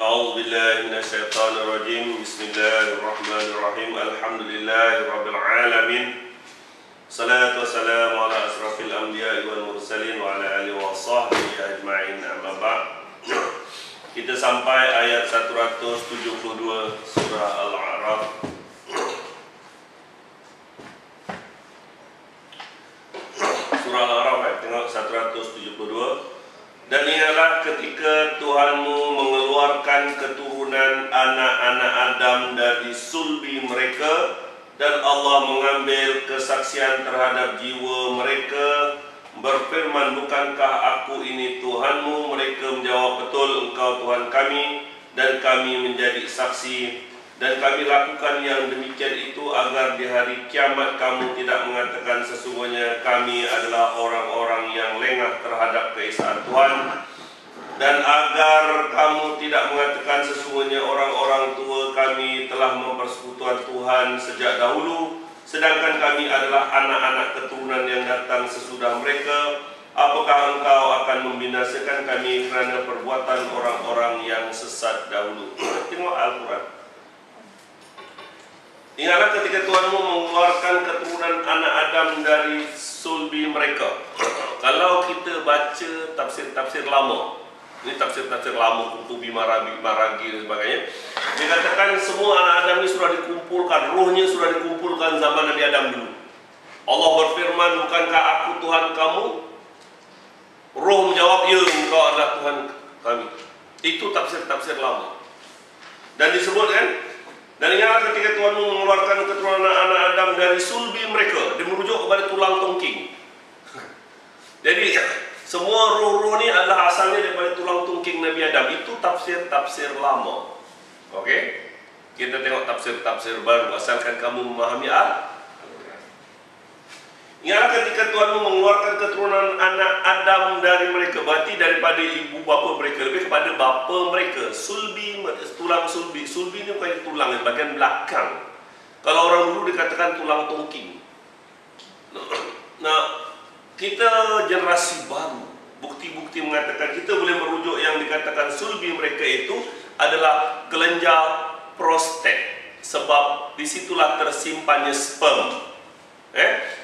A'udzu billahi minasyaitonir rajim. Bismillahirrahmanirrahim. Alhamdulillahirabbil alamin. Salatu wassalamu ala asrafil anbiya'i wal mursalin wa ala alihi wa sahbihi ajma'in. Amma ba'd. Kita sampai ayat 172 surah Al-A'raf. Surah Al-A'raf tengok 172. Dan ialah ketika Tuhanmu mengeluarkan keturunan anak-anak Adam dari sulbi mereka, dan Allah mengambil kesaksian terhadap jiwa mereka, berfirman, bukankah aku ini Tuhanmu? Mereka menjawab, betul, engkau Tuhan kami, dan kami menjadi saksi. Dan kami lakukan yang demikian itu agar di hari kiamat kamu tidak mengatakan sesungguhnya kami adalah orang-orang yang lengah terhadap keesaan Tuhan, dan agar kamu tidak mengatakan sesungguhnya orang-orang tua kami telah mempersekutukan Tuhan sejak dahulu, sedangkan kami adalah anak-anak keturunan yang datang sesudah mereka. Apakah engkau akan membinasakan kami kerana perbuatan orang-orang yang sesat dahulu? Tengok Al-Quran. Ingatlah ketika Tuhanmu mengeluarkan keturunan anak Adam dari sulbi mereka. Kalau kita baca tafsir-tafsir lama, ini tafsir-tafsir lama, Qurtubi, Maragi dan sebagainya, dikatakan semua anak Adam ini sudah dikumpulkan, rohnya sudah dikumpulkan zaman Nabi Adam dulu. Allah berfirman, bukankah aku Tuhan kamu? Roh menjawab, ya, engkau adalah Tuhan kami. Itu tafsir-tafsir lama. Dan disebutkan, dan ingatlah ketika Tuhanmu mengeluarkan keturunan anak Adam dari sulbi mereka, dia merujuk kepada tulang tongking. Jadi semua roh-roh ini adalah asalnya daripada tulang tongking Nabi Adam. Itu tafsir-tafsir lama. Okey? Kita tengok tafsir-tafsir baru, asalkan kamu memahami ingatlah ketika Tuhanmu mengeluarkan keturunan anak Adam dari mereka, berarti daripada ibu bapa mereka, lebih kepada bapa mereka. Sulbi, tulang sulbi. Sulbi ini bukan tulang, bagian belakang. Kalau orang dulu dikatakan tulang tongking. Nah, kita generasi baru, bukti-bukti mengatakan kita boleh merujuk yang dikatakan sulbi mereka itu adalah kelenjar prostat, sebab disitulah tersimpannya sperm.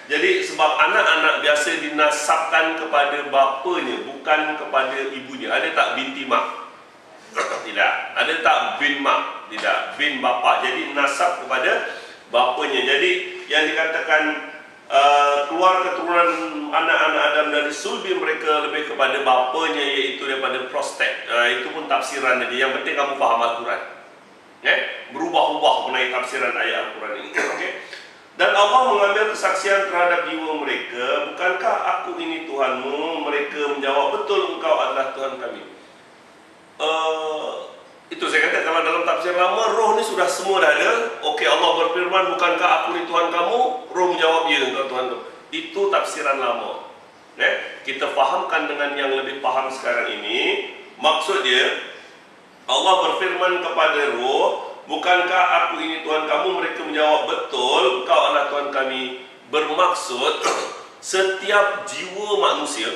Jadi sebab anak-anak biasa dinasabkan kepada bapanya, bukan kepada ibunya. Ada tak binti mak? Tidak. Ada tak bin mak? Tidak. Bin bapa. Jadi nasab kepada bapanya. Jadi yang dikatakan keluar keturunan anak-anak Adam dari sulbi mereka lebih kepada bapanya, iaitu daripada prostat. Itu pun tafsiran dia. Yang penting kamu faham Al-Quran. Berubah-ubah mengenai tafsiran ayat Al-Quran ini. Okay? Dan Allah mengambil kesaksian terhadap jiwa mereka, bukankah aku ini Tuhanmu? Mereka menjawab, betul, engkau adalah Tuhan kami. Itu saya kata, kalau dalam tafsir lama, roh ni sudah semua dah ada. Okey, Allah berfirman, bukankah aku ini Tuhan kamu? Roh menjawab, ya, engkau Tuhan kamu. Itu tafsiran lama. Kita fahamkan dengan yang lebih faham sekarang ini. Maksud dia, Allah berfirman kepada roh, bukankah aku ini Tuhan kamu? Mereka menjawab, betul, engkau adalah Tuhan kami. Bermaksud, setiap jiwa manusia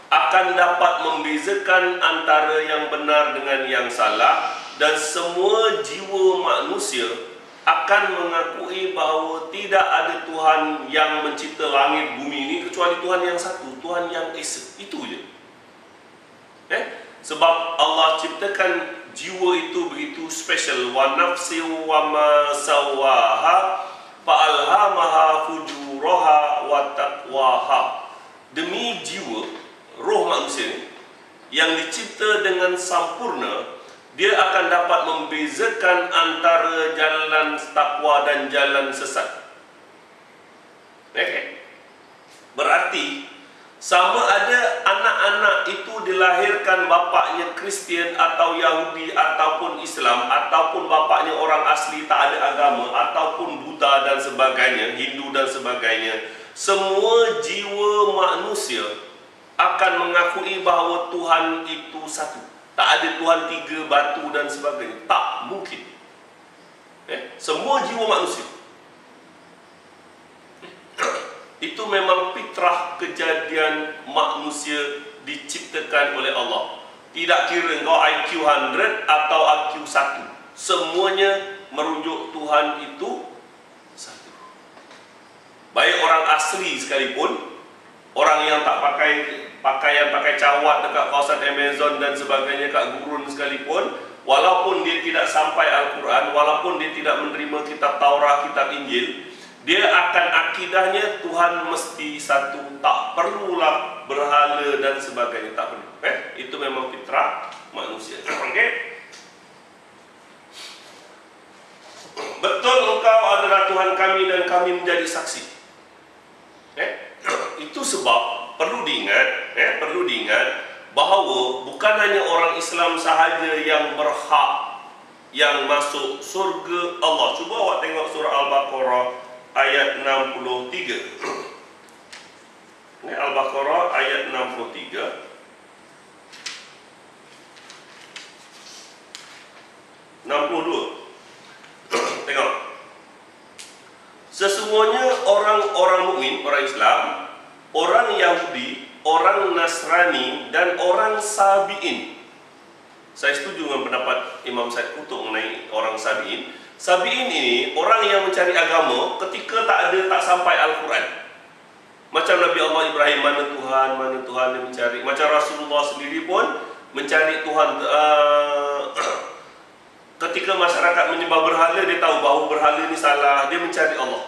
akan dapat membezakan antara yang benar dengan yang salah, dan semua jiwa manusia akan mengakui bahawa tidak ada Tuhan yang mencipta langit bumi ini kecuali Tuhan yang satu, Tuhan yang esa. Itu je. Sebab Allah ciptakan jiwa itu begitu special. Wa nafsi wa ma sawaha fa'alhamaha fujuraha wa taqwaha. Demi jiwa, roh manusia ini, yang dicipta dengan sempurna, dia akan dapat membezakan antara jalan takwa dan jalan sesat. Berarti sama ada anak-anak itu dilahirkan bapaknya Kristian atau Yahudi ataupun Islam, ataupun bapaknya orang asli tak ada agama, ataupun Buddha dan sebagainya, Hindu dan sebagainya, semua jiwa manusia akan mengakui bahawa Tuhan itu satu. Tak ada Tuhan tiga, batu dan sebagainya. Tak mungkin. Semua jiwa manusia. Itu memang fitrah kejadian manusia diciptakan oleh Allah. Tidak kira kau IQ 100 atau IQ 1. Semuanya merujuk Tuhan itu satu. Baik orang asli sekalipun, orang yang tak pakai cawat dekat kawasan Amazon dan sebagainya kat gurun sekalipun, walaupun dia tidak sampai Al-Quran, walaupun dia tidak menerima kitab Taurat, kitab Injil, dia akan akidahnya Tuhan mesti satu, tak perlulah berhala dan sebagainya, tak perlu. Itu memang fitrah manusia. Okey? Betul engkau adalah Tuhan kami dan kami menjadi saksi. Itu sebab perlu diingat bahawa bukan hanya orang Islam sahaja yang berhak yang masuk surga Allah. Cuba awak tengok surah Al-Baqarah ayat 63. Ini Al-Baqarah ayat 63. 62. Tengok. Sesungguhnya orang-orang mukmin, orang Islam, orang Yahudi, orang Nasrani dan orang Sabi'in. Saya setuju dengan pendapat Imam Said Qutb mengenai orang Sabi'in. Sabi'in ini orang yang mencari agama ketika tak sampai Al-Quran. Macam Nabi Allah Ibrahim, mana Tuhan dia mencari. Macam Rasulullah sendiri pun mencari Tuhan. Ketika masyarakat menyembah berhala, dia tahu bahawa berhala ini salah, dia mencari Allah.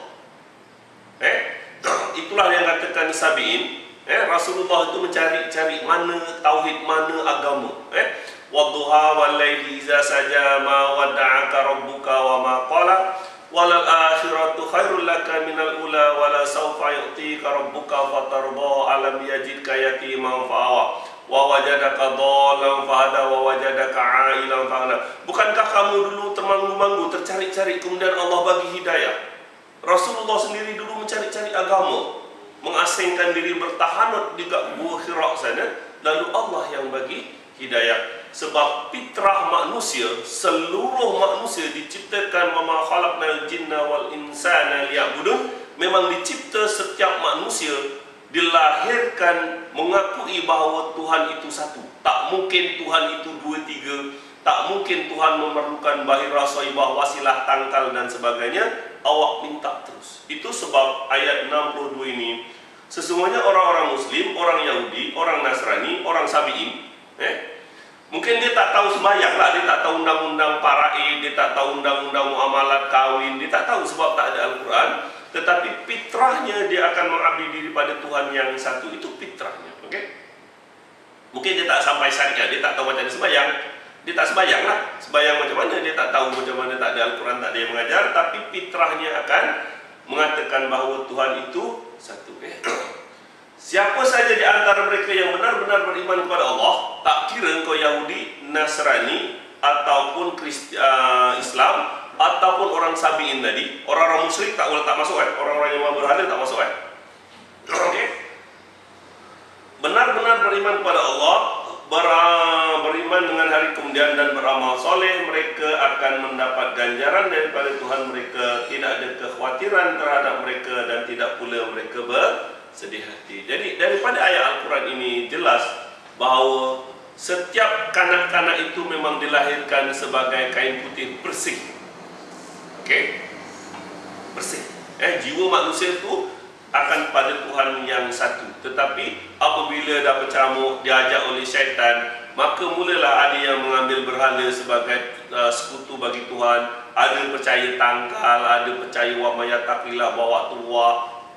Itulah yang katakan Sabi'in. Rasulullah itu mencari mana tauhid, mana agama. Wadduha wal laili iza saja ma wadda'aka rabbuka wa ma qala walal akhiratu khairul laka minal ula wala sawfa yu'tika rabbuka fatarda alam yajidka yatiman fa'awa wa wajadaka dhalan fahada wa wajadaka 'ailan fa'ana. Bukankah kamu dulu termanggu-manggu, tercari-cari, kemudian Allah bagi hidayah? Rasulullah sendiri dulu mencari-cari agama, mengasingkan diri bertahanut di Gua Hira sana, lalu Allah yang bagi hidayah. Sebab fitrah manusia, seluruh manusia diciptakan wama khalaqnal jinna wal insana liya'budun, memang dicipta setiap manusia dilahirkan mengakui bahawa Tuhan itu satu. Tak mungkin Tuhan itu dua tiga, tak mungkin Tuhan memerlukan bahira, soibah, wasilah, tangkal dan sebagainya. Awak minta terus. Itu sebab ayat 62 ini, sesungguhnya orang-orang Muslim, orang Yahudi, orang Nasrani, orang Sabi'in, mungkin dia tak tahu sembahyang lah, dia tak tahu undang-undang paraid, dia tak tahu undang-undang muamalat kahwin, dia tak tahu sebab tak ada Al-Quran. Tetapi fitrahnya dia akan mengabdi diri pada Tuhan yang satu. Itu fitrahnya. Mungkin dia tak sampai syariat, dia tak tahu macam mana sembahyang, dia tak sembahyang lah. Sembahyang macam mana, dia tak tahu macam mana, tak ada Al-Quran, tak ada yang mengajar. Tapi fitrahnya akan mengatakan bahawa Tuhan itu satu. Siapa saja di antara mereka yang benar-benar beriman kepada Allah, tak kira kau Yahudi, Nasrani, ataupun Islam, ataupun orang Sabi'in tadi, orang-orang musyrik tak masuk, orang-orang yang berhala tak masuk. Benar-benar beriman kepada Allah, beriman dengan hari kemudian dan beramal soleh, mereka akan mendapat ganjaran daripada Tuhan mereka. Tidak ada kekhawatiran terhadap mereka dan tidak pula mereka bersedih hati. Jadi daripada ayat Al-Quran ini jelas bahawa setiap kanak-kanak itu memang dilahirkan sebagai kain putih bersih. Bersih. Jiwa manusia itu akan pada Tuhan yang satu. Tetapi apabila dah bercamuk, diajak oleh syaitan, maka mulalah ada yang mengambil berhala sebagai sekutu bagi Tuhan. Ada percaya tanggal, ada percaya wa mayataqilah bawa tua,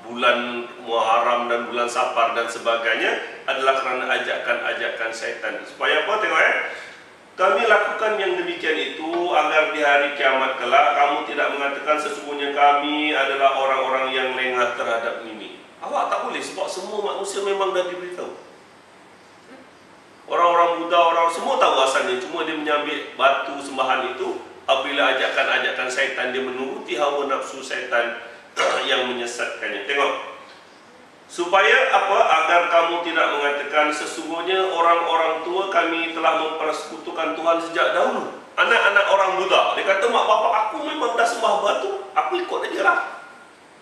bulan Muharram dan bulan Safar dan sebagainya, adalah kerana ajakan-ajakan syaitan. Supaya apa? Tengok kami lakukan yang demikian itu agar di hari kiamat kelak kamu tidak mengatakan sesungguhnya kami adalah orang-orang yang lengah terhadap ini. Awak tak boleh, sebab semua manusia memang dah diberitahu. Orang-orang Buddha, orang semua tahu asalnya, cuma dia menyambil batu sembahan itu. Apabila ajakan-ajakan syaitan, dia menuruti hawa nafsu syaitan yang menyesatkannya. Tengok. Supaya apa? Agar kamu tidak mengatakan sesungguhnya orang-orang tua kami telah mempersekutukan Tuhan sejak dahulu. Anak-anak orang Buddha, dia kata mak bapak aku memang dah sembah batu, aku ikut aja lah.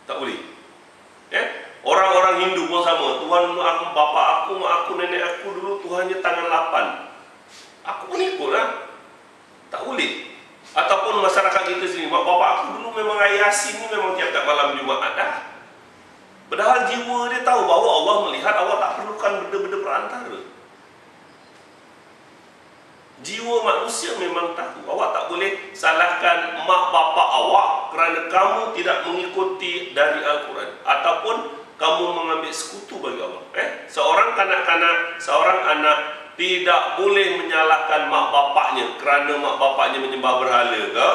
Tak boleh. Orang-orang Hindu pun sama. Tuhan mak bapak aku, mak aku, nenek aku dulu Tuhannya tangan 8. memang ayat Yasin ni memang tiap-tiap malam Jumaat dah. Padahal jiwa dia tahu bahawa Allah melihat, Allah tak perlukan benda-benda perantara. Jiwa manusia memang tahu. Awak tak boleh salahkan mak bapak awak kerana kamu tidak mengikuti dari Al-Quran ataupun kamu mengambil sekutu bagi Allah. Seorang kanak-kanak, seorang anak tidak boleh menyalahkan mak bapaknya kerana mak bapaknya menyembah berhala ke,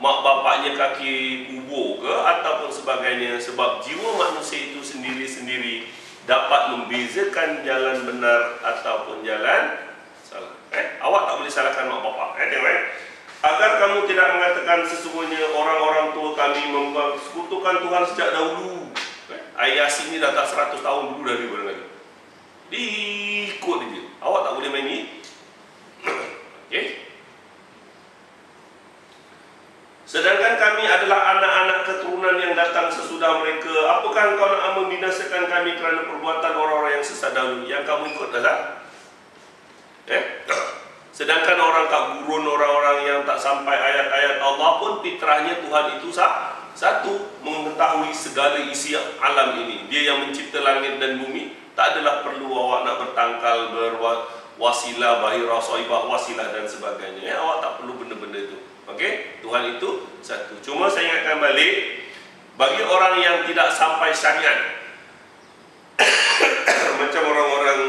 mak bapaknya kaki kubur ke ataupun sebagainya, sebab jiwa manusia itu sendiri-sendiri dapat membezakan jalan benar ataupun jalan salah. Awak tak boleh salahkan mak bapak. Tengok agar kamu tidak mengatakan sesungguhnya orang-orang tua kami mempersekutukan Tuhan sejak dahulu. Ayat Yasin ni dah tak 100 tahun dulu dari mana-mana. Diikut dia. Awak tak boleh main ni. Okey. Sedangkan kami adalah anak-anak keturunan yang datang sesudah mereka. Apakah engkau nak membinasakan kami kerana perbuatan orang-orang yang sesat dahulu? Yang kamu ikut adalah sedangkan orang tak gurun, orang-orang yang tak sampai ayat-ayat Allah pun fitrahnya Tuhan itu satu, mengetahui segala isi alam ini. Dia yang mencipta langit dan bumi. Tak adalah perlu awak nak bertangkal, berwasilah, bahira, soibah, wasilah dan sebagainya. Awak tak perlu benda-benda itu. Okey, Tuhan itu satu. Cuma saya ingatkan balik, bagi orang yang tidak sampai syariat macam orang-orang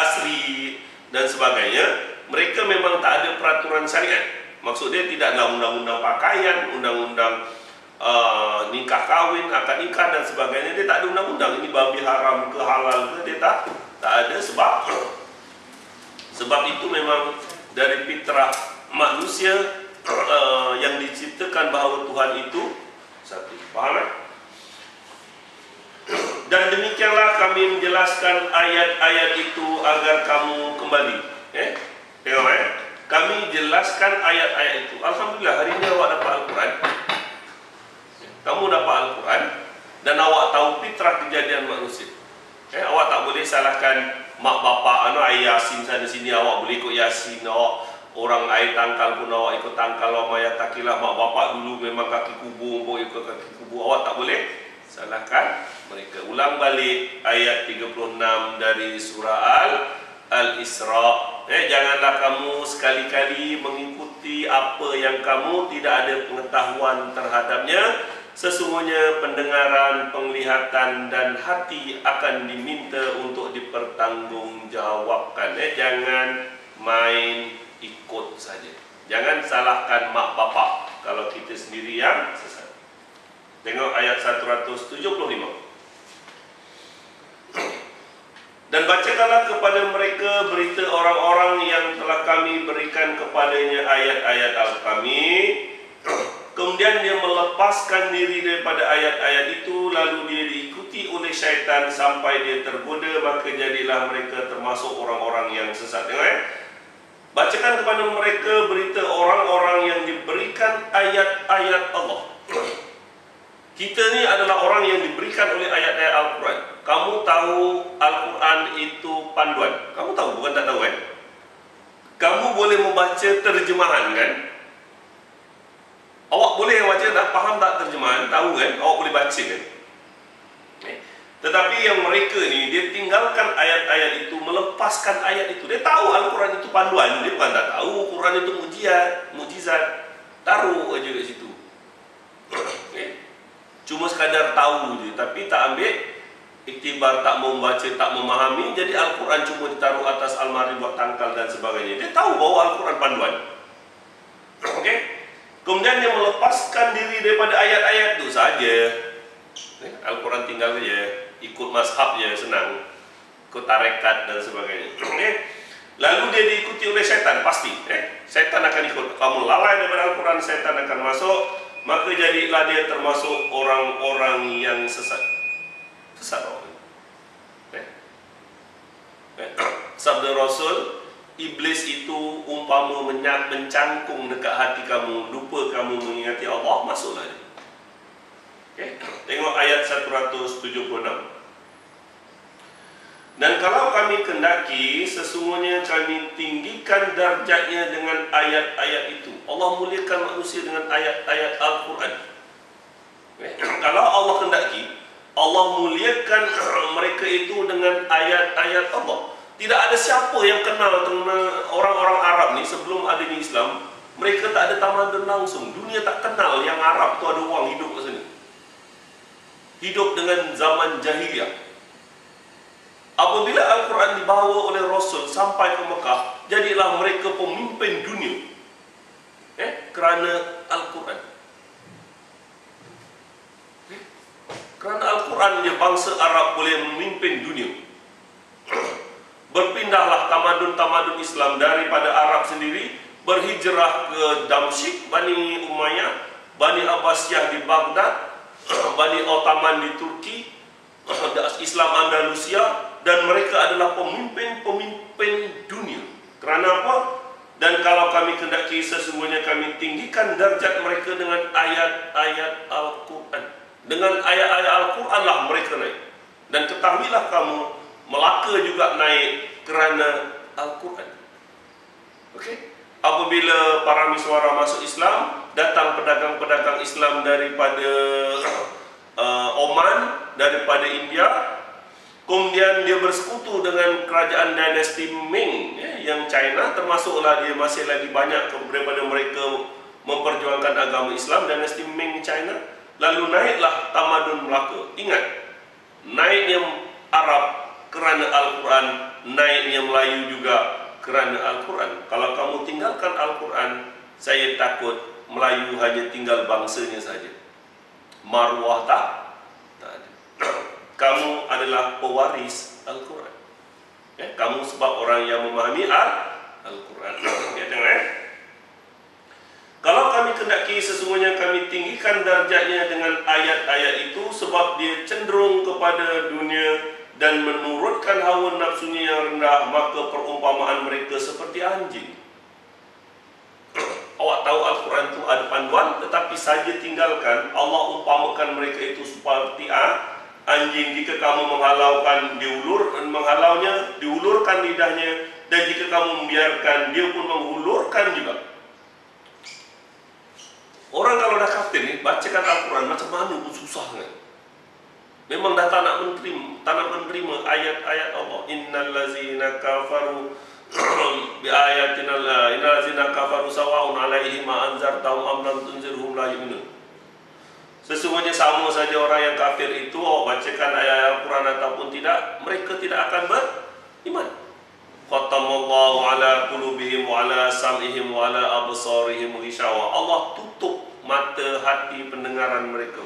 asri dan sebagainya, mereka memang tak ada peraturan syariat. Maksud dia tidak ada undang-undang pakaian, undang-undang nikah kahwin, akad nikah dan sebagainya. Dia tak ada undang-undang ini babi haram ke halal ke, dia tak ada. Sebab itu memang dari fitrah manusia yang diciptakan bahawa Tuhan itu satu. Faham? Dan demikianlah kami menjelaskan ayat-ayat itu agar kamu kembali. Tengok kami jelaskan ayat-ayat itu. Alhamdulillah hari ini awak dapat Al-Quran. Kamu dapat Al-Quran dan awak tahu fitrah kejadian manusia. Awak tak boleh salahkan mak bapak, ayat Yasin sana sini, awak boleh ikut Yasin. Orang air tangkal pun awak ikut tangkal. Awak mayat takilah mak bapak dulu memang kaki kubur, awak ikut kaki kubur. Awak tak boleh salahkan mereka. Ulang balik ayat 36 dari surah Al-Isra. Janganlah kamu sekali-kali mengikuti apa yang kamu tidak ada pengetahuan terhadapnya. Sesungguhnya pendengaran, penglihatan dan hati akan diminta untuk dipertanggungjawabkan. Jangan main ikut saja. Jangan salahkan mak bapak kalau kita sendiri yang sesat. Tengok ayat 175. Dan bacakanlah kepada mereka berita orang-orang yang telah kami berikan kepadanya ayat-ayat kami. Kemudian dia melepaskan diri daripada ayat-ayat itu, lalu dia diikuti oleh syaitan sampai dia tergoda, maka jadilah mereka termasuk orang-orang yang sesat. Tengok bacakan kepada mereka berita orang-orang yang diberikan ayat-ayat Allah. Kita ni adalah orang yang diberikan oleh ayat-ayat Al-Quran. Kamu tahu Al-Quran itu panduan. Kamu tahu, bukan tak tahu Kamu boleh membaca terjemahan kan? Awak boleh yang baca, tak faham tak terjemahan, tahu kan? Awak boleh baca kan? Tetapi yang mereka ni, dia tinggalkan ayat-ayat itu, melepaskan ayat itu. Dia tahu Al-Quran itu panduan, dia bukan tak tahu Quran itu mujizat. Taruh aja kat situ. Cuma sekadar tahu je, tapi tak ambil iktibar, tak mau membaca, tak memahami. Jadi Al-Quran cuma ditaruh atas almari buat tangkal dan sebagainya. Dia tahu bahawa Al-Quran panduan. Kemudian dia melepaskan diri daripada ayat-ayat itu saja. Al-Quran tinggal saja, ikut mazhab je, senang, ikut tarekat dan sebagainya. Lalu dia diikuti oleh syaitan, pasti. Syaitan akan ikut. Kamu lalai daripada Al-Quran, syaitan akan masuk. Maka jadilah dia termasuk orang-orang yang sesat. Sesat orang. Sabda Rasul, iblis itu umpama mencangkung dekat hati kamu, lupa kamu mengingati Allah, masuklah dia. Tengok ayat 176. Dan kalau kami kendaki, sesungguhnya kami tinggikan darjatnya dengan ayat-ayat itu. Allah muliakan manusia dengan ayat-ayat Al-Quran. Kalau Allah kendaki, Allah muliakan mereka itu dengan ayat-ayat Allah. Tidak ada siapa yang kenal orang-orang Arab ni sebelum adanya Islam. Mereka tak ada tamadun langsung. Dunia tak kenal yang Arab tu ada orang hidup kat sini. Hidup dengan zaman jahiliyah. Apabila Al-Quran dibawa oleh Rasul sampai ke Mekah, jadilah mereka pemimpin dunia. Kerana Al-Quran. Kerana Al-Quran dia bangsa Arab boleh memimpin dunia. Berpindahlah tamadun-tamadun Islam daripada Arab sendiri, berhijrah ke Damsyik, Bani Umayyah, Bani Abbasiyah di Baghdad, Bani Ottoman di Turki, Islam Andalusia, dan mereka adalah pemimpin-pemimpin dunia. Kerana apa? Dan kalau kami kendaki, sesungguhnya kami tinggikan darjat mereka dengan ayat-ayat Al-Quran. Dengan ayat-ayat Al-Quran lah mereka naik. Dan ketahuilah kamu, Melaka juga naik kerana Al-Quran. Okey? Apabila para miswara masuk Islam, datang pedagang-pedagang Islam daripada Oman, daripada India, kemudian dia bersekutu dengan kerajaan dinasti Ming, yang China, termasuklah dia masih lagi banyak daripada mereka memperjuangkan agama Islam, dinasti Ming China. Lalu naiklah tamadun Melaka. Ingat, naiknya Arab kerana Al-Quran, naiknya Melayu juga kerana Al-Quran. Kalau kamu tinggalkan Al-Quran, saya takut Melayu hanya tinggal bangsanya saja. Maruah tak ada. Kamu adalah pewaris Al-Quran. Kamu sebab orang yang memahami Al-Quran. Kalau kami kendaki, sesungguhnya kami tinggikan darjatnya dengan ayat-ayat itu, sebab dia cenderung kepada dunia dan menurutkan hawa nafsunya yang rendah, maka perumpamaan mereka seperti anjing. Awak tahu Al-Quran itu ada panduan, tetapi saja tinggalkan. Allah umpamakan mereka itu seperti anjing. Jika kamu menghalaukan, menghalaunya, diulurkan lidahnya, dan jika kamu membiarkan, dia pun mengulurkan juga. Orang kalau dah kafir ni, bacakan Al-Quran macam mana pun susah kan? Memang dah tak nak menerima ayat-ayat Allah. Innal ladzina kafaru bi ayatina la innal ladzina kafaru sawa'un 'alaihim anzartahum am lam tunzirhum la yu'minun. Sesungguhnya sama saja orang yang kafir itu, bacakan ayat Al-Quran ataupun tidak, mereka tidak akan beriman. Khatamallahu ala qulubihim wa ala sam'ihim wa ala absarihim ghishawa. Allah tutup mata hati pendengaran mereka.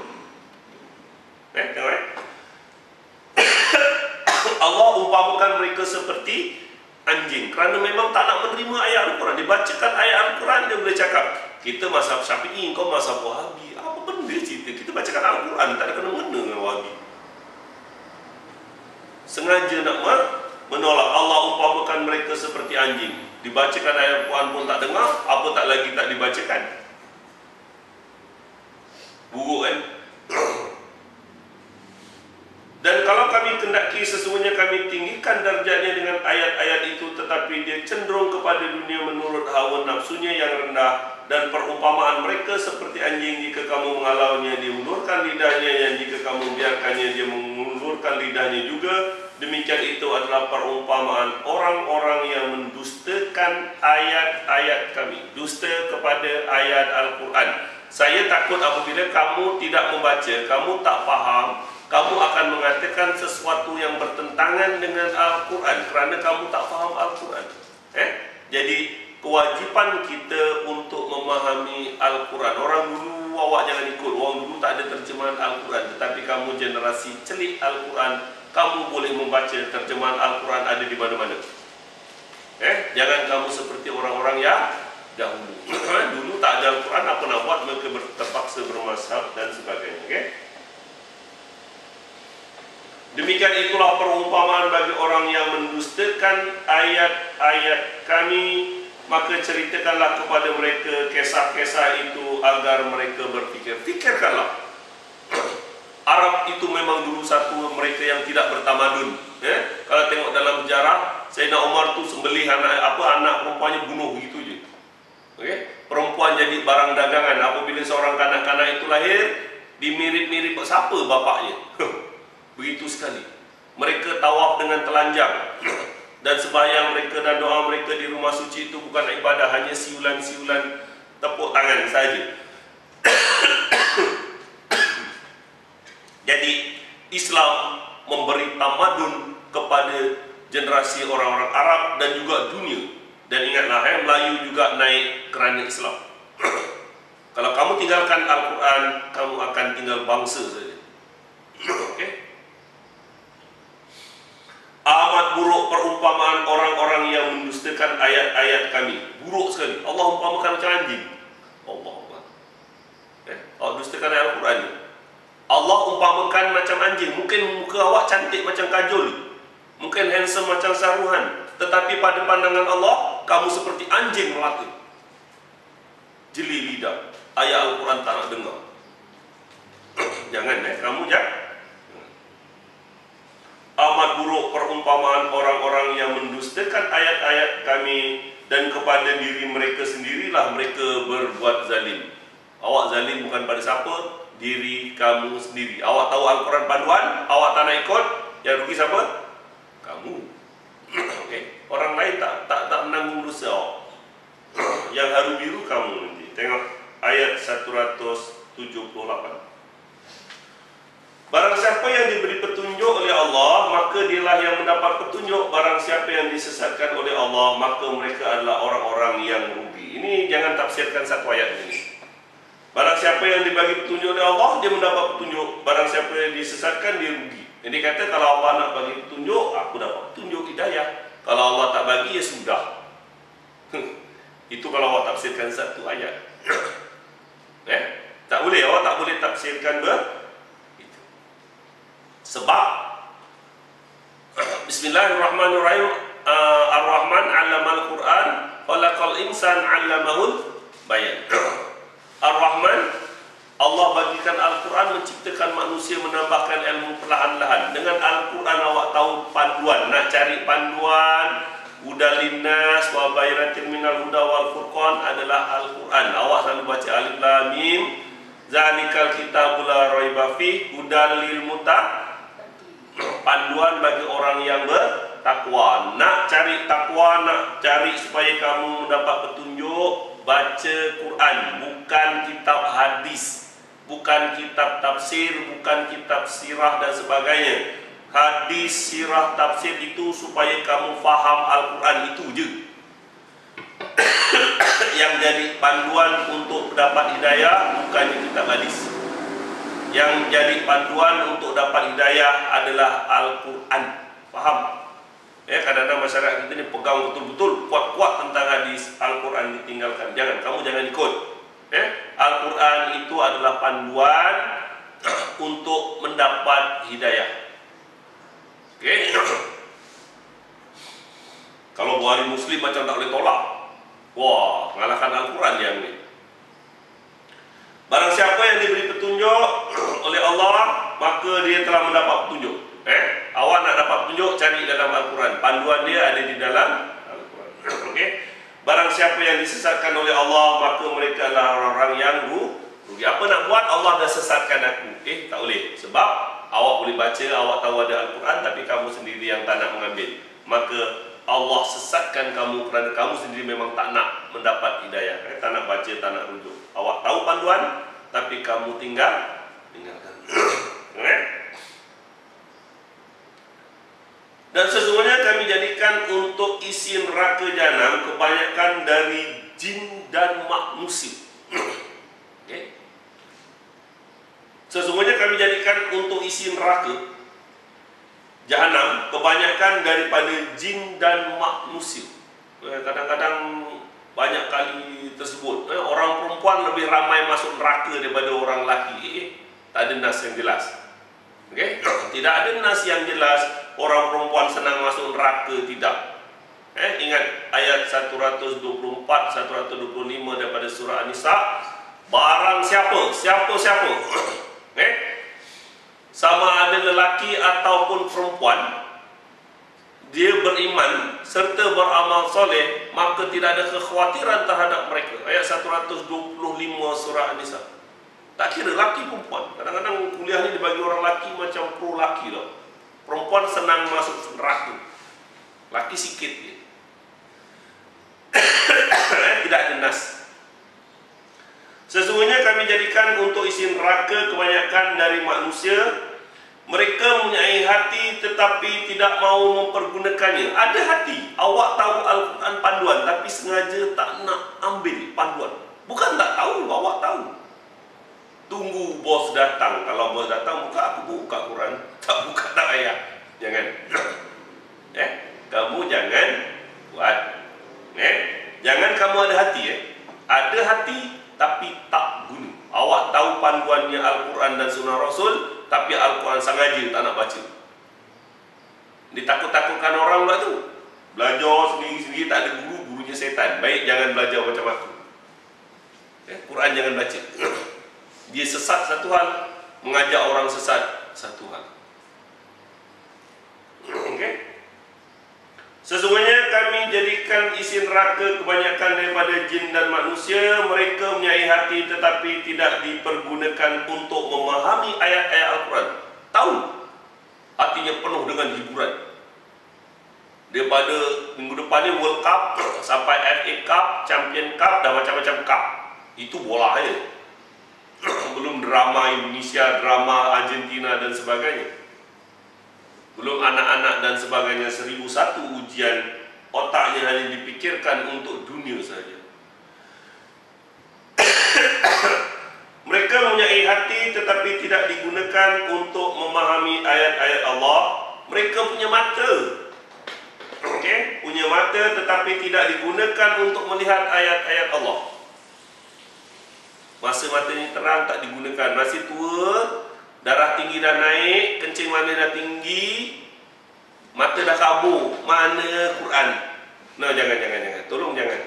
Allah umpamakan mereka seperti anjing kerana memang tak nak menerima ayat Al-Quran. Dibacakan ayat Al-Quran, dia boleh cakap, kita mazhab Syafi'i, kau mazhab Wahabi. Apa benda cerita? Kita bacakan Al-Quran, tak ada kena-mena dengan Wahabi. Sengaja nak menolak. Allah umpamakan mereka seperti anjing. Dibacakan ayat Al-Quran pun tak dengar, apa tak lagi tak dibacakan. Buruk kan? Dan kalau kami kendaki, sesungguhnya kami tinggikan darjatnya dengan ayat-ayat itu, tetapi dia cenderung kepada dunia menurut hawa nafsunya yang rendah. Dan perumpamaan mereka seperti anjing, jika kamu menghalaunya, dia mengulurkan lidahnya, dan jika kamu biarkannya, dia mengulurkan lidahnya juga. Demikian itu adalah perumpamaan orang-orang yang mendustakan ayat-ayat kami. Dusta kepada ayat Al-Quran. Saya takut apabila kamu tidak membaca, kamu tak faham, kamu akan mengatakan sesuatu yang bertentangan dengan Al-Quran kerana kamu tak faham Al-Quran. Jadi kewajipan kita untuk memahami Al-Quran. Orang dulu, awak jangan ikut. Orang dulu tak ada terjemahan Al-Quran, tetapi kamu generasi celik Al-Quran, kamu boleh membaca terjemahan Al-Quran ada di mana-mana. Jangan kamu seperti orang-orang yang dahulu. Dulu tak ada Al-Quran, apa nak buat? Mereka terpaksa bermazhab dan sebagainya. Demikian itulah perumpamaan bagi orang yang mendustakan ayat-ayat kami, maka ceritakanlah kepada mereka kisah-kisah itu agar mereka berfikir. Fikirkanlah. Arab itu memang dulu satu mereka yang tidak bertamadun. Kalau tengok dalam sejarah, Sayyidina Umar tu sembelih anak perempuannya bunuh gitu je. Perempuan jadi barang dagangan. Apabila seorang kanak-kanak itu lahir, Dimirip-mirip siapa bapaknya. Begitu sekali. Mereka tawaf dengan telanjang. Dan sembahyang mereka dan doa mereka di rumah suci itu bukan ibadah, hanya siulan-siulan tepuk tangan saja. Jadi Islam memberi tamadun kepada generasi orang-orang Arab dan juga dunia. Dan ingatlah, Melayu juga naik kerana Islam. Kalau kamu tinggalkan Al-Quran, kamu akan tinggal bangsa saja. Okay? Amat buruk perumpamaan orang-orang yang mendustakan ayat-ayat kami. Buruk sekali. Allah umpamakan macam anjing. Allah. Awak dustakan ayat Al-Quran ni. Allah umpamakan macam anjing. Mungkin muka awak cantik macam kajol, mungkin handsome macam saruhan, tetapi pada pandangan Allah, kamu seperti anjing melata. Jeli lidah. Ayat Al-Quran tak nak dengar. Jangan, kamu jangan. Amat buruk perumpamaan orang-orang yang mendustakan ayat-ayat kami, dan kepada diri mereka sendirilah mereka berbuat zalim. Awak zalim bukan pada siapa? Diri kamu sendiri. Awak tahu Al-Quran panduan, awak tak nak ikut, yang rugi siapa? Kamu. Okay. Orang lain tak menanggung dosa awak. Yang haru biru kamu nanti. Tengok ayat 178. Barang siapa yang diberi petunjuk oleh Allah, maka dialah yang mendapat petunjuk. Barang siapa yang disesatkan oleh Allah, maka mereka adalah orang-orang yang rugi. Ini jangan tafsirkan satu ayat ini. Barang siapa yang dibagi petunjuk oleh Allah, dia mendapat petunjuk. Barang siapa yang disesatkan, dia rugi. Jadi kata, kalau Allah nak bagi petunjuk, aku dapat petunjuk hidayah. Kalau Allah tak bagi, ya sudah. Itu kalau awak tafsirkan satu ayat. Tak boleh, awak tak boleh tafsirkan itu. Sebab Bismillahirrahmanirrahim. Ar-Rahman 'allamal Qur'an, khalaqal insan 'allamahul bayan. Ar-Rahman, Allah bagikan Al-Quran, menciptakan manusia, menambahkan ilmu perlahan-lahan. Dengan Al-Quran awak tahu panduan. Nak cari panduan, hudal linnas wa bayyinatin minal huda wal furqan adalah Al-Quran. Awak selalu baca alif lam mim, zalikal kitabul la raiba fi hudal lil muttaqin. Panduan bagi orang yang bertakwa. Nak cari takwa, nak cari supaya kamu mendapat petunjuk, baca Quran, bukan kitab hadis, bukan kitab tafsir, bukan kitab sirah dan sebagainya. Hadis, sirah, tafsir itu supaya kamu faham Al-Quran, itu je. Yang jadi panduan untuk dapat hidayah bukannya kitab hadis. Yang jadi panduan untuk dapat hidayah adalah Al-Quran. Faham? Kadang-kadang masyarakat kita ni pegang betul-betul kuat-kuat tentang hadis, Al-Quran ditinggalkan. Kamu jangan ikut. Al-Quran itu adalah panduan untuk mendapat hidayah. Okay. Kalau Bukhari Muslim macam tak boleh tolak. Wah, mengalahkan Al-Quran yang ni. Barang siapa yang diberi petunjuk oleh Allah, maka dia telah mendapat petunjuk. Awak nak dapat petunjuk, cari dalam Al-Quran. Panduan dia ada di dalam Al-Quran. Okay. Barang siapa yang disesatkan oleh Allah, maka mereka adalah orang-orang yang rugi. Apa nak buat? Allah dah sesatkan aku. Tak boleh. Sebab awak boleh baca, awak tahu ada Al-Quran, tapi kamu sendiri yang tak nak mengambil. Maka Allah sesatkan kamu kerana kamu sendiri memang tak nak mendapat hidayah. Tak nak baca, tak nak rujuk. Awak tahu panduan, tapi kamu tinggalkan. Dan sesungguhnya kami jadikan untuk isi neraka jahanam kebanyakan dari jin dan manusia. Okay. Sesungguhnya kami jadikan untuk isi neraka jahanam kebanyakan daripada jin dan manusia. Kadang-kadang banyak kali tersebut, orang perempuan lebih ramai masuk neraka daripada orang lelaki. Tak ada nas yang jelas. Okay? Tidak ada nas yang jelas orang perempuan senang masuk neraka, tidak. Ingat ayat 124, 125 daripada surah An-Nisa. Barang siapa sama ada lelaki ataupun perempuan, dia beriman serta beramal soleh, maka tidak ada kekhawatiran terhadap mereka. Ayat 125 surah An-Nisa. Tak kira laki perempuan. Kadang-kadang kuliah ni dibagi orang laki macam pro laki lah. Perempuan senang masuk neraka. Laki sikit je. Tidak ada nas. Sesungguhnya kami jadikan untuk isi neraka kebanyakan dari manusia. Mereka mempunyai hati tetapi tidak mau mempergunakannya. Ada hati. Awak tahu Al-Quran panduan tapi sengaja tak nak ambil panduan. Bukan tak tahu, awak tahu. Tunggu bos datang. Kalau bos datang, aku buka Quran. Tak buka tak payah. Jangan. Kamu jangan buat. Jangan kamu ada hati. Ada hati tapi tak guna. Awak tahu panduannya Al-Quran dan Sunnah Rasul, tapi Al-Quran sengaja tak nak baca. Ditakut-takutkan orang pula tu. Belajar sendiri-sendiri, tak ada guru, gurunya setan. Baik, jangan belajar macam aku. Quran jangan baca. Dia sesat satu hal, mengajak orang sesat satu hal. Sesungguhnya kami jadikan isi neraka kebanyakan daripada jin dan manusia. Mereka mempunyai hati tetapi tidak dipergunakan untuk memahami ayat-ayat Al-Quran. Tahu, hatinya penuh dengan hiburan. Daripada minggu depan ni World Cup sampai FA Cup, Champion Cup dan macam-macam cup. Itu bola aja. Belum drama Indonesia, drama Argentina dan sebagainya. Belum anak-anak dan sebagainya. 1001 ujian. Otaknya hanya dipikirkan untuk dunia saja. Mereka mempunyai hati tetapi tidak digunakan untuk memahami ayat-ayat Allah. Mereka punya mata, punya mata tetapi tidak digunakan untuk melihat ayat-ayat Allah. Masa matanya terang tak digunakan. Masih tua, darah tinggi dah naik, kencing mana dah tinggi, mata dah kabur. Mana Quran? No, jangan. Tolong jangan.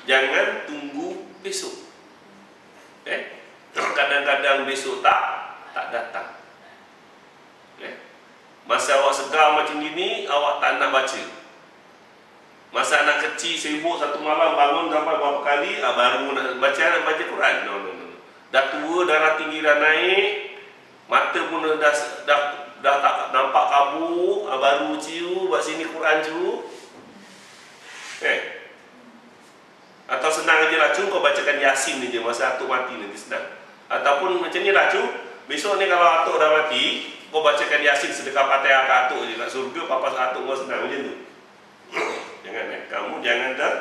Jangan tunggu besok. Kadang-kadang besok tak datang. Masa awak segar macam gini, awak tak nak baca. Masa anak kecil sibuk satu malam bangun sampai berapa kali, baru nak baca Quran. No. Dah tua, darah tinggi dah naik, mata pun dah tak nampak kabur, baru ciu, buat sini Quran ciu. Atau senang aja lah, kau bacakan Yasin je masa atuk mati nanti senang. Ataupun macam ni lah, besok ni kalau atuk dah mati, kau bacakan Yasin sedekah Fatihah ke atuk je kat surga, papas atuk kau senang macam tu. Jangan kamu jangan tak.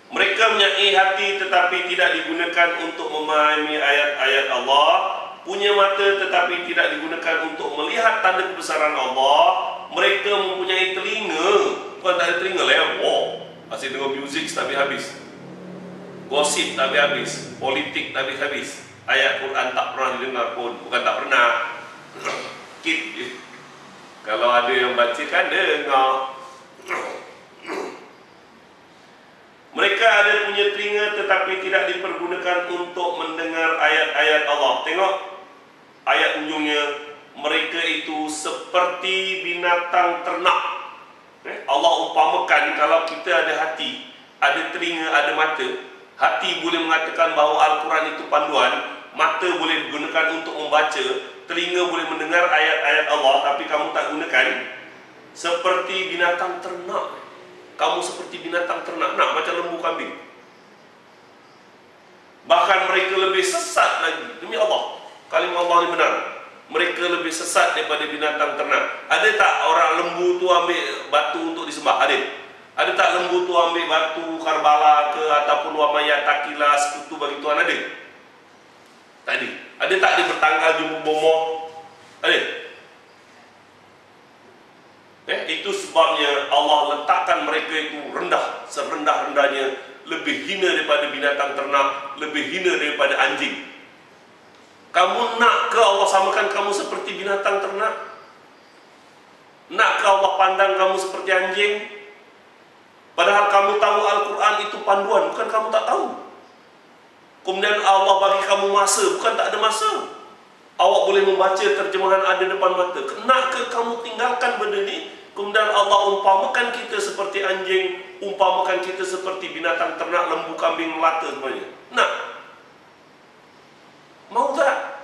Mereka mempunyai hati tetapi tidak digunakan untuk memahami ayat-ayat Allah. Punya mata tetapi tidak digunakan untuk melihat tanda kebesaran Allah. Mereka mempunyai telinga. Bukan tak ada telinga lah. Asyik dengar muzik tak habis. Gosip tak habis. Politik tak habis. Ayat Quran tak pernah didengar pun. Bukan tak pernah. Sikit je. Kalau ada yang bacakan, dengar. Mereka ada punya telinga tetapi tidak dipergunakan untuk mendengar ayat-ayat Allah. Tengok ayat ujungnya. Mereka itu seperti binatang ternak. Allah umpamakan kalau kita ada hati, ada telinga, ada mata. Hati boleh mengatakan bahawa Al-Quran itu panduan. Mata boleh digunakan untuk membaca. Telinga boleh mendengar ayat-ayat Allah, tapi kamu tak gunakan. Seperti binatang ternak. Kamu seperti binatang ternak, macam lembu kambing. Bahkan mereka lebih sesat lagi. Demi Allah, kalimah Allah ini benar. Mereka lebih sesat daripada binatang ternak. Ada tak orang lembu tu ambil batu untuk disembah? Ada tak lembu tu ambil batu Karbala ke ataupun Wamayat Takila sekutu bagi Tuhan? Ada? Tak ada. Ada tak dia bertanggal jumpa bomoh? Ada? Itu sebabnya Allah letakkan mereka itu rendah, serendah-rendahnya, lebih hina daripada binatang ternak, lebih hina daripada anjing. Kamu nak ke Allah samakan kamu seperti binatang ternak? Nak ke Allah pandang kamu seperti anjing? Padahal kamu tahu Al-Quran itu panduan, bukan kamu tak tahu. Kemudian Allah bagi kamu masa, bukan tak ada masa. Awak boleh membaca terjemahan ada depan mata. Nak ke kamu tinggalkan benda ni? Kemudian Allah umpamakan kita seperti anjing, umpamakan kita seperti binatang ternak, lembu, kambing, melata semuanya. Nah, mau tak?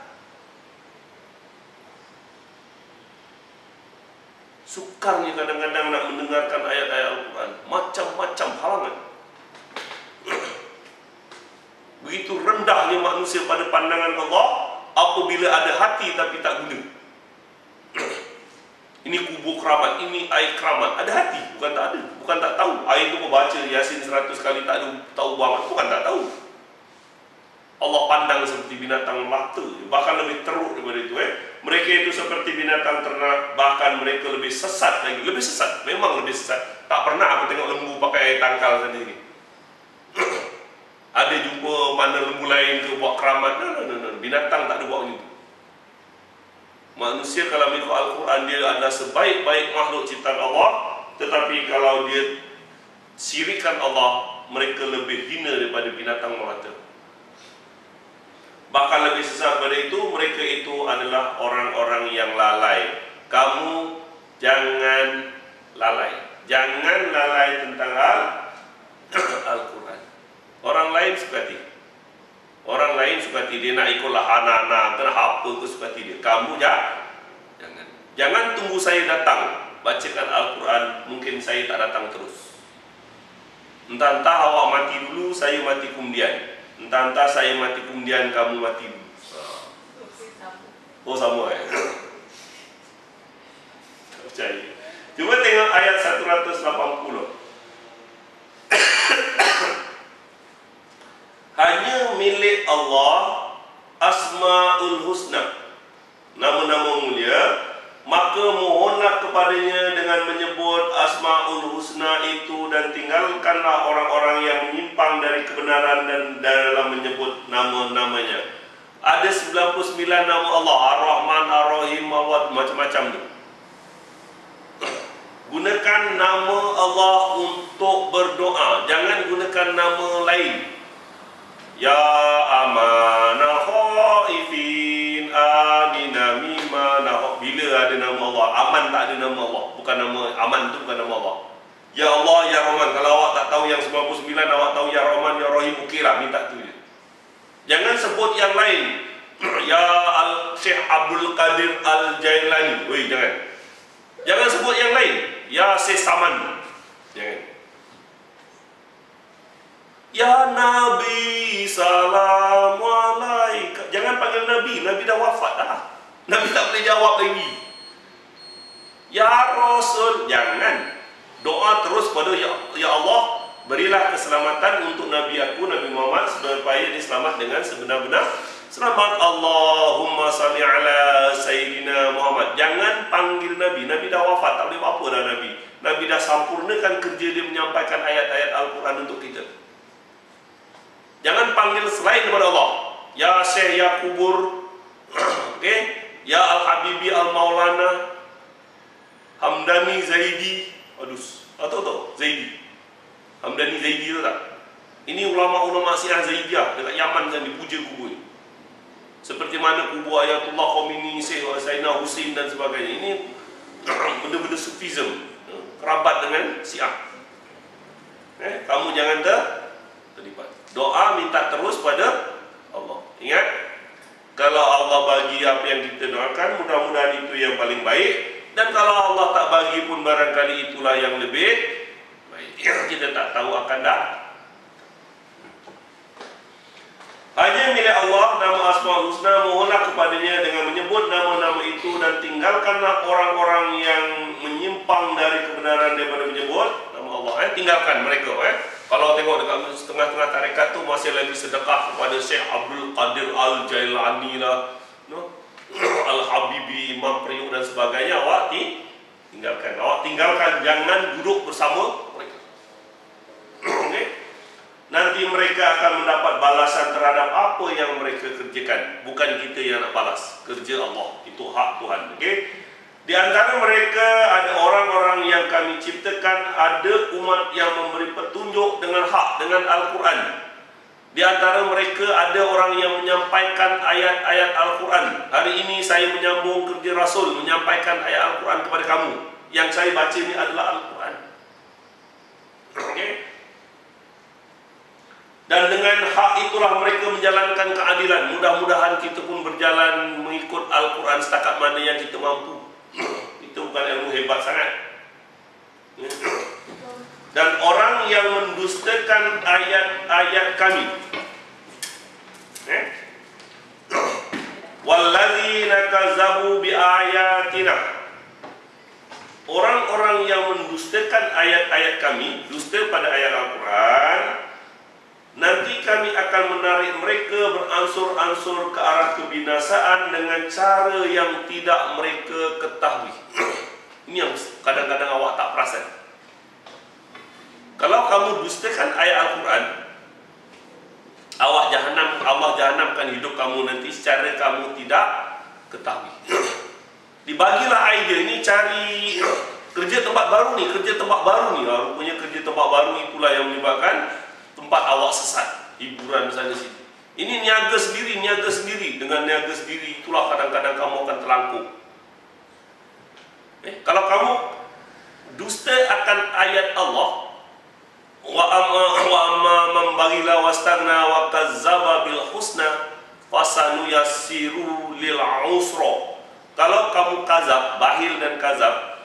Sukarnya kadang-kadang nak mendengarkan ayat-ayat Al-Quran, macam-macam halangan. Begitu rendahnya manusia pada pandangan Allah apabila ada hati tapi tak guna. Ini kubur keramat, ini air keramat. Ada hati, bukan tak ada, bukan tak tahu. Air itu baca Yasin 100 kali tak ada tahu banget, bukan tak tahu. Allah pandang seperti binatang melata, bahkan lebih teruk daripada itu. Mereka itu seperti binatang ternak, bahkan mereka lebih sesat lagi. Lebih sesat, memang lebih sesat. Tak pernah aku tengok lembu pakai air tangkal sendiri. Ada jumpa mana lembu lain tu buat keramat. No. Binatang tak ada buat begitu. Manusia kalau mengikut Al-Quran, dia adalah sebaik-baik makhluk ciptaan Allah. Tetapi kalau dia syirikan Allah, mereka lebih hina daripada binatang melata. Bahkan lebih sesat daripada itu, mereka itu adalah orang-orang yang lalai. Kamu jangan lalai. Jangan lalai tentang Al-Quran. Orang lain suka hati. Orang lain suka hati, dia nak ikutlah anak-anak, kena apa ke suka hati dia. Kamu jangan. Jangan tunggu saya datang bacakan Al-Quran, mungkin saya tak datang terus. Entah-entah awak mati dulu, saya mati kemudian. Entah-entah saya mati kemudian, kamu mati dulu. Oh, sama tak percaya. Cuba tengok ayat 180. Hanya milik Allah Asmaul Husna, nama-nama mulia, maka mohonlah kepadanya dengan menyebut Asmaul Husna itu, dan tinggalkanlah orang-orang yang menyimpang dari kebenaran dan dalam menyebut nama-namanya. Ada 99 nama Allah, Ar-Rahman, Ar-Rahim, Ar-Rahim, macam-macam tu. Gunakan nama Allah untuk berdoa, jangan gunakan nama lain. Ya amanah khaifin amina mimana. Bila ada nama Allah, aman tak ada nama Allah. Bukan nama aman tu, bukan nama Allah. Ya Allah, Ya Rahman. Kalau awak tak tahu yang 99, awak tahu Ya Rahman, Ya Rahim, okeylah, minta tu je. Jangan sebut yang lain. Ya Syekh Abdul Qadir Al-Jailani. Weh, jangan. Jangan sebut yang lain. Ya Syekh Saman. Jangan. Ya Nabi salam alaika. Jangan panggil Nabi, Nabi dah wafat dah. Nabi tak boleh jawab lagi. Ya Rasul, jangan. Doa terus pada Ya Allah, berilah keselamatan untuk Nabi aku, Nabi Muhammad, supaya dia selamat dengan sebenar-benar selamat. Allahumma salli ala Sayyidina Muhammad. Jangan panggil Nabi, Nabi dah wafat, tak boleh apa dah Nabi. Nabi dah sempurnakan kerja dia menyampaikan ayat-ayat Al-Quran untuk kita. Jangan panggil selain daripada Allah. Ya Syekh, Ya Kubur, okay? Ya Al-Habibi, Al-Maulana, Hamdani Zaidi. Aduh, tahu Zaidi, Hamdani Zaidi tu tak? Ini ulama-ulama Syiah Zaidiyah dekat Yaman yang dipuja kubur. Seperti mana kubur Ayatullah Khomeini, Syekh Zainal Husin dan sebagainya. Ini benda-benda sufism, kerabat dengan Syiah. Kamu jangan terlibat. Doa minta terus pada Allah. Ingat, kalau Allah bagi apa yang kita doakan, mudah-mudahan itu yang paling baik. Dan kalau Allah tak bagi pun, barangkali itulah yang lebih baik. Kita tak tahu akan datang. Hanya milik Allah nama Asmaul Husna, mohonlah kepadanya dengan menyebut nama-nama itu, dan tinggalkanlah orang-orang yang menyimpang dari kebenaran daripada menyebut nama Allah. Tinggalkan mereka. Kalau tengok dekat setengah-tengah tarekat tu masih lagi sedekah kepada Syekh Abdul Qadir Al-Jailani lah, Al-Habibi, Imam Priuk dan sebagainya. Awak tinggalkan. Awak tinggalkan, jangan duduk bersama mereka. Okay? Nanti mereka akan mendapat balasan terhadap apa yang mereka kerjakan. Bukan kita yang nak balas, kerja Allah. Itu hak Tuhan. Okay? Di antara mereka ada orang-orang yang kami ciptakan, ada umat yang memberi petunjuk dengan hak, dengan Al-Quran. Di antara mereka ada orang yang menyampaikan ayat-ayat Al-Quran. Hari ini saya menyambung kerja Rasul, menyampaikan ayat Al-Quran kepada kamu. yang saya baca ini adalah Al-Quran. Okay? Dan dengan hak itulah mereka menjalankan keadilan. Mudah-mudahan kita pun berjalan mengikut Al-Quran setakat mana yang kita mampu. Itu bukan ilmu hebat sangat. Dan orang yang mendustakan ayat-ayat kami, walladzina kazzabu biayatina, orang-orang yang mendustakan ayat-ayat kami, dusta pada ayat Al-Quran, nanti kami akan menarik mereka beransur-ansur ke arah kebinasaan dengan cara yang tidak mereka ketahui. Ini yang kadang-kadang awak tak perasan. Kalau kamu dustakan ayat Al-Quran, Allah jahanamkan hidup kamu nanti secara kamu tidak ketahui. Dibagilah idea ini, cari kerja tempat baru ni. Rupanya kerja tempat baru itulah yang menyebabkan tempat awak sesat, hiburan sana sini. Ini niaga sendiri. Dengan niaga sendiri itulah kadang-kadang kamu akan terlangkuk. Kalau kamu dusta akan ayat Allah, wa amma man baghila wastagna wa kazzaba bil husna fasanuyassiru lil usra. Kalau kamu kazab, bahil dan kazab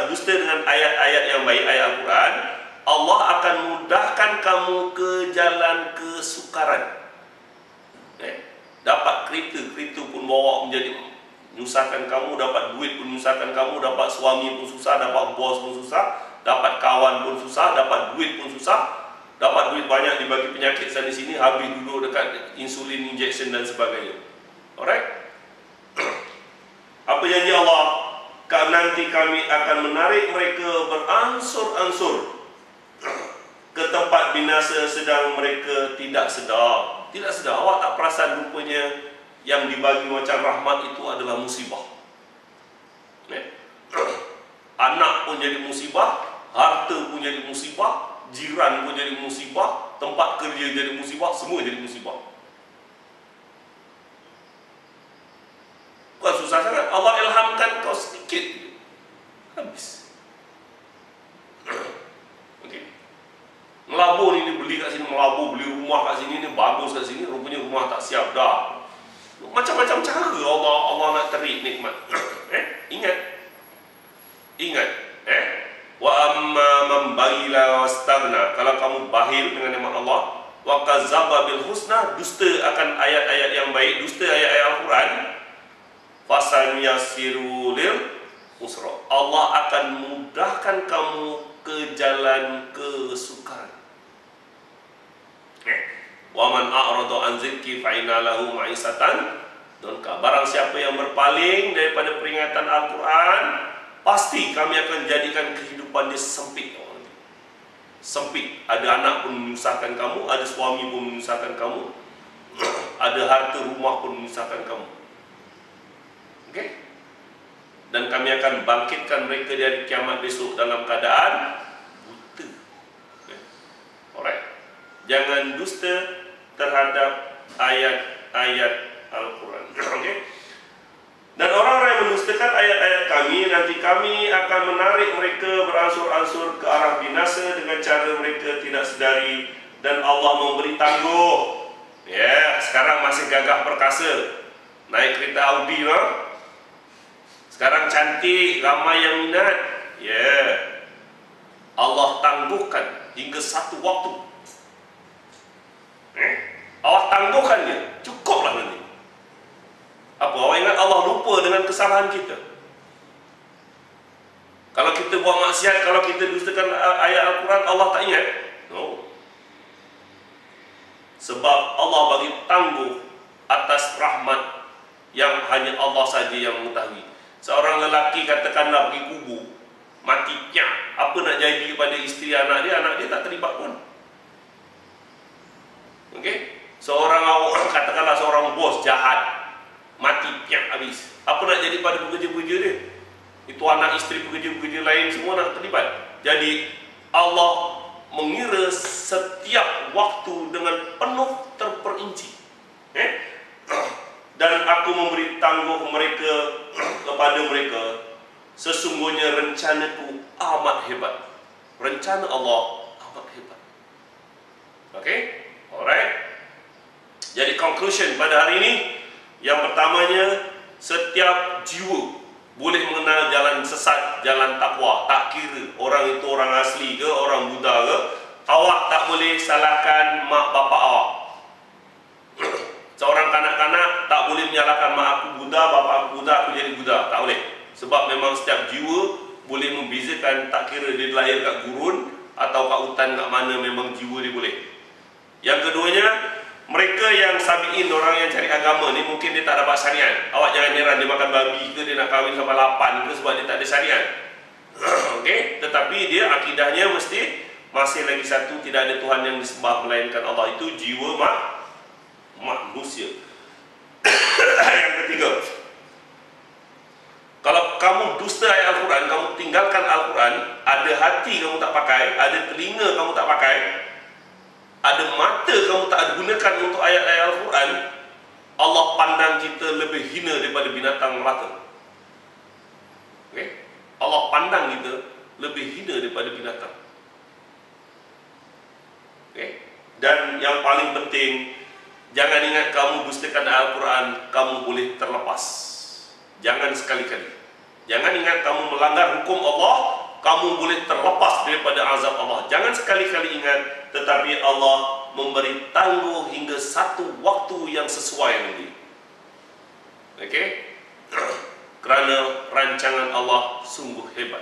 dusta dengan ayat-ayat yang baik, ayat Al-Quran, Allah akan mudahkan kamu ke jalan kesukaran. Dapat kereta pun bawa menjadi menyusahkan kamu, dapat duit pun menyusahkan kamu, dapat suami pun susah, dapat bos pun susah, dapat kawan pun susah, dapat duit pun susah, dapat duit banyak dibagi penyakit sana sini, habis duduk dekat insulin injection dan sebagainya. Alright? Apa janji Allah? Nanti kami akan menarik mereka beransur-ansur ke tempat binasa sedang mereka tidak sedar. Awak tak perasan rupanya yang dibagi macam rahmat itu adalah musibah. Anak pun jadi musibah, harta pun jadi musibah, jiran pun jadi musibah, tempat kerja jadi musibah, semua jadi musibah. Bukan susah sangat. Allah ilhamkan kau sedikit, habis. Okay. Melabur ni, beli kat sini, melabur, beli rumah kat sini, ni bagus kat sini, rupanya rumah tak siap dah. Macam-macam cara Allah nak terik nikmat. Ingat. Wa amma man baghila wastagna, kalau kamu bahil dengan nikmat Allah, wa kazzaba bil husna, dusta akan ayat-ayat yang baik, dusta ayat-ayat Al-Quran, fasanuyassiru lil usra, Allah akan mudahkan kamu ke jalan kesukaran. Wa man a'rada an zikri fa inna lahu ma'isatan donka. Barang siapa yang berpaling daripada peringatan Al-Quran, pasti kami akan jadikan kehidupan dia sempit. Sempit. Ada anak pun menyusahkan kamu, ada suami pun menyusahkan kamu, ada harta rumah pun menyusahkan kamu. Okay? Dan kami akan bangkitkan mereka di hari kiamat besok dalam keadaan buta. Okay? Alright. Jangan dusta terhadap ayat-ayat Al-Quran. Okay? Dan orang-orang yang mendustakan ayat-ayat kami, nanti kami akan menarik mereka beransur-ansur ke arah binasa dengan cara mereka tidak sedari, dan Allah memberi tangguh. Sekarang masih gagah perkasa, naik kereta Audi lah. Sekarang cantik, ramai yang minat. Allah tangguhkan hingga satu waktu. Allah tangguhkan dia, cukuplah nanti. Apa? Awak ingat Allah lupa dengan kesalahan kita? Kalau kita buat maksiat, kalau kita dustakan ayat Al-Quran, Allah tak ingat? No. Sebab Allah bagi tangguh atas rahmat yang hanya Allah saja yang mengetahui. Seorang lelaki katakanlah pergi kubur, mati piak, apa nak jadi kepada isteri anak dia tak terlibat pun. Okey? Seorang katakanlah seorang bos jahat, mati piak habis. Apa nak jadi pada pekerja-pekerja dia? Itu anak isteri pekerja-pekerja lain semua nak terlibat. Jadi Allah mengira setiap waktu dengan penuh terperinci. Dan aku memberi tangguh mereka kepada mereka Sesungguhnya rencanaku amat hebat. Rencana Allah amat hebat. Okey? Alright. Jadi conclusion pada hari ini, yang pertamanya, setiap jiwa boleh mengenal jalan sesat, jalan takwa. Tak kira orang itu orang asli ke, orang Buddha ke. Awak tak boleh salahkan mak bapak awak. Seorang kanak-kanak tak boleh menyalahkan mak aku Buddha, bapak aku Buddha, aku jadi Buddha. Tak boleh. Sebab memang setiap jiwa boleh membezakan, tak kira dia lahir kat gurun atau kat hutan kat mana, memang jiwa dia boleh. Yang keduanya, mereka yang sabiin, orang yang cari agama ni, mungkin dia tak dapat syariat. Awak jangan heran dia makan babi ke, dia nak kahwin sampai 8 ke, sebab dia tak ada syariat. Okey, tetapi dia akidahnya mesti masih lagi satu, tidak ada Tuhan yang disembah melainkan Allah. Itu jiwa manusia. Yang ketiga, kalau kamu dusta ayat Al-Quran, kamu tinggalkan Al-Quran, ada hati kamu tak pakai, ada telinga kamu tak pakai, ada mata kamu tak gunakan untuk ayat-ayat Al-Quran, Allah pandang kita lebih hina daripada binatang melata. Okay? Allah pandang kita lebih hina daripada binatang. Okay? Dan yang paling penting, jangan ingat kamu dustakan Al-Quran, kamu boleh terlepas. Jangan sekali-kali. Jangan ingat kamu melanggar hukum Allah, kamu boleh terlepas daripada azab Allah. Jangan sekali-kali ingat, tetapi Allah memberi tangguh hingga satu waktu yang sesuai nanti. Okey? Kerana rancangan Allah sungguh hebat.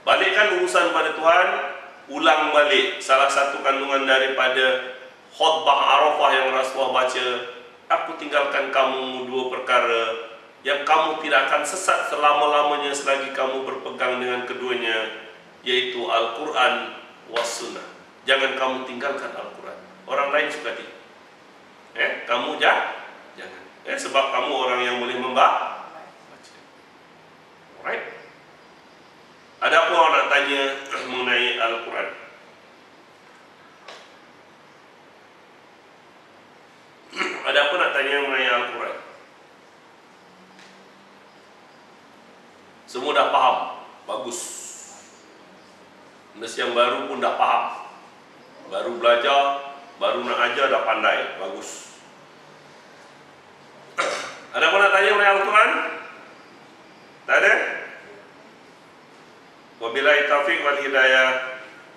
Balikkan urusan pada Tuhan, ulang balik salah satu kandungan daripada khutbah Arafah yang Rasulullah baca, aku tinggalkan kamu dua perkara yang kamu tidak akan sesat selama-lamanya selagi kamu berpegang dengan keduanya, yaitu Al-Quran was Sunnah. Jangan kamu tinggalkan Al-Quran. Orang lain suka tidak. Kamu jangan. Sebab kamu orang yang boleh membaca. Alright. Ada apa orang nak tanya mengenai Al-Quran? Ada apa nak tanya mengenai Al-Quran? Semua dah faham. Bagus. Yang baru pun dah faham. Baru belajar, baru nak ajar dah pandai. Bagus. Ada apa nak tanya mengenai Al-Quran? Tak ada? Wabillahi taufiq wal hidayah.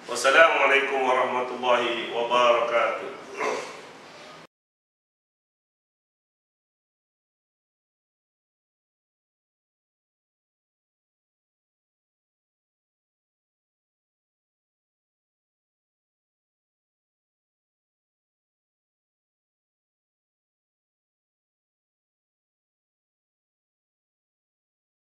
Wassalamualaikum warahmatullahi wabarakatuh.